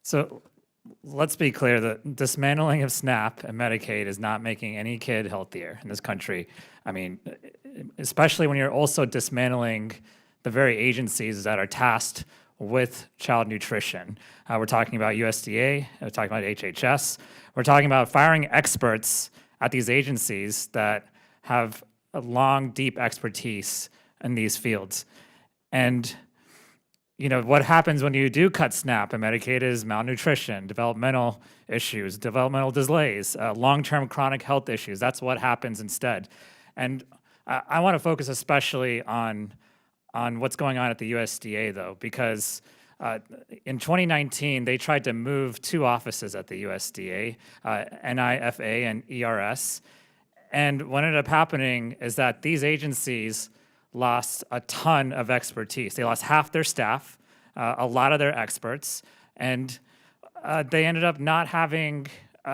So let's be clear, the dismantling of SNAP and Medicaid is not making any kid healthier in this country. I mean, especially when you're also dismantling the very agencies that are tasked with child nutrition. We're talking about USDA, we're talking about HHS, we're talking about firing experts at these agencies that have a long, deep expertise in these fields. And you know, what happens when you do cut SNAP and Medicaid is malnutrition, developmental issues, developmental delays, long-term chronic health issues. That's what happens instead. And I want to focus especially on what's going on at the USDA, though, because in 2019, they tried to move 2 offices at the USDA, NIFA and ERS. And what ended up happening is that these agencies lost a ton of expertise. They lost half their staff, a lot of their experts, and they ended up not having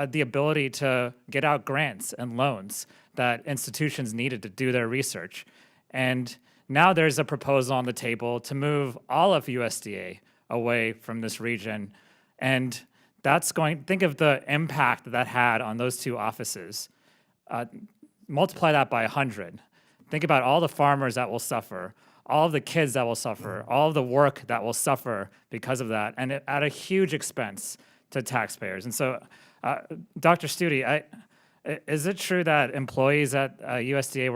the ability to get out grants and loans that institutions needed to do their research. And now there's a proposal on the table to move all of USDA away from this region. And that's think of the impact that had on those 2 offices. Multiply that by 100. Think about all the farmers that will suffer, all of the kids that will suffer, all of the work that will suffer because of that, and at a huge expense to taxpayers. And so, Dr. Studi, is it true that employees at USDA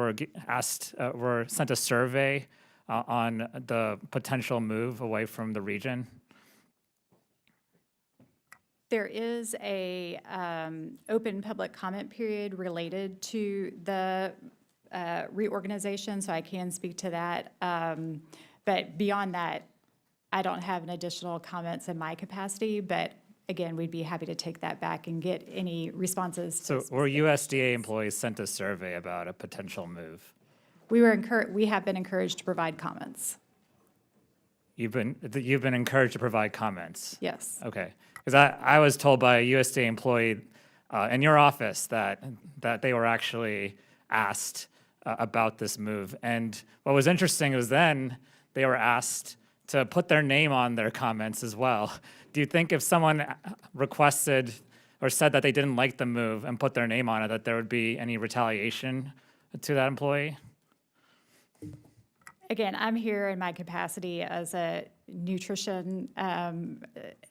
were sent a survey on the potential move away from the region? There is a open public comment period related to the reorganization, so I can speak to that. But beyond that, I don't have an additional comments in my capacity, but again, we'd be happy to take that back and get any responses. So were USDA employees sent a survey about a potential move? We have been encouraged to provide comments. You've been encouraged to provide comments? Yes. Okay, because I was told by a USDA employee in your office that they were actually asked about this move. And what was interesting was then they were asked to put their name on their comments as well. Do you think if someone requested or said that they didn't like the move and put their name on it, that there would be any retaliation to that employee? Again, I'm here in my capacity as a nutrition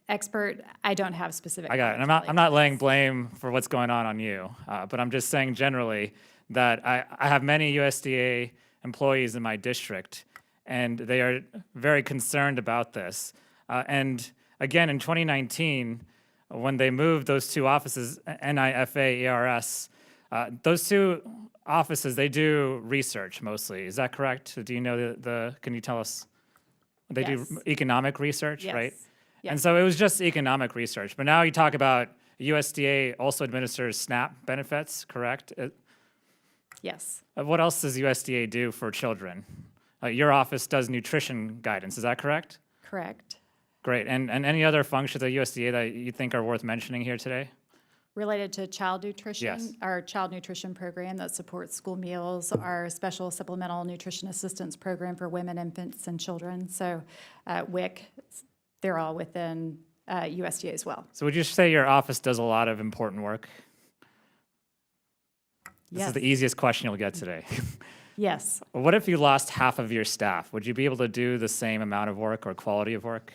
expert. I don't have specific. I got it. I'm not laying blame for what's going on you, but I'm just saying generally that I have many USDA employees in my district, and they are very concerned about this. And again, in 2019, when they moved those 2 offices, NIFA, ERS, those 2 offices, they do research mostly. Is that correct? Do you know can you tell us? They Yes. do economic research, Yes. right? Yes. And so it was just economic research. But now you talk about USDA also administers SNAP benefits, correct? Yes. What else does USDA do for children? Your office does nutrition guidance, is that correct? Correct. Great, and any other functions at USDA that you think are worth mentioning here today? Related to child nutrition, Yes. Our child nutrition program that supports school meals, our special supplemental nutrition assistance program for women, infants, and children. So WIC, they're all within USDA as well. So would you say your office does a lot of important work? This Yes. is the easiest question you'll get today. Yes. What if you lost half of your staff? Would you be able to do the same amount of work or quality of work?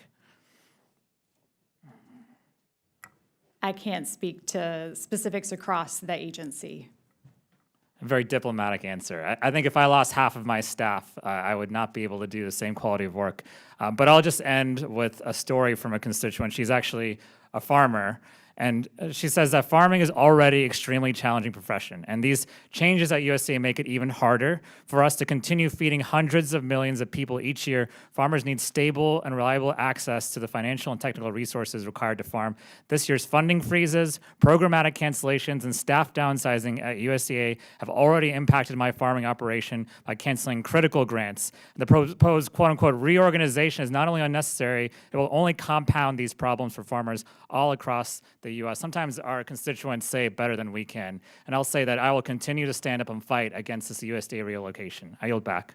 I can't speak to specifics across the agency. A very diplomatic answer. I think if I lost half of my staff, I would not be able to do the same quality of work. But I'll just end with a story from a constituent. She's actually a farmer. And she says that farming is already extremely challenging profession, and these changes at USDA make it even harder for us to continue feeding hundreds of millions of people each year. Farmers need stable and reliable access to the financial and technical resources required to farm. This year's funding freezes, programmatic cancellations, and staff downsizing at USDA have already impacted my farming operation by canceling critical grants. The proposed quote-unquote reorganization is not only unnecessary, it will only compound these problems for farmers all across the U.S. Sometimes our constituents say it better than we can. And I'll say that I will continue to stand up and fight against this USDA relocation. I yield back.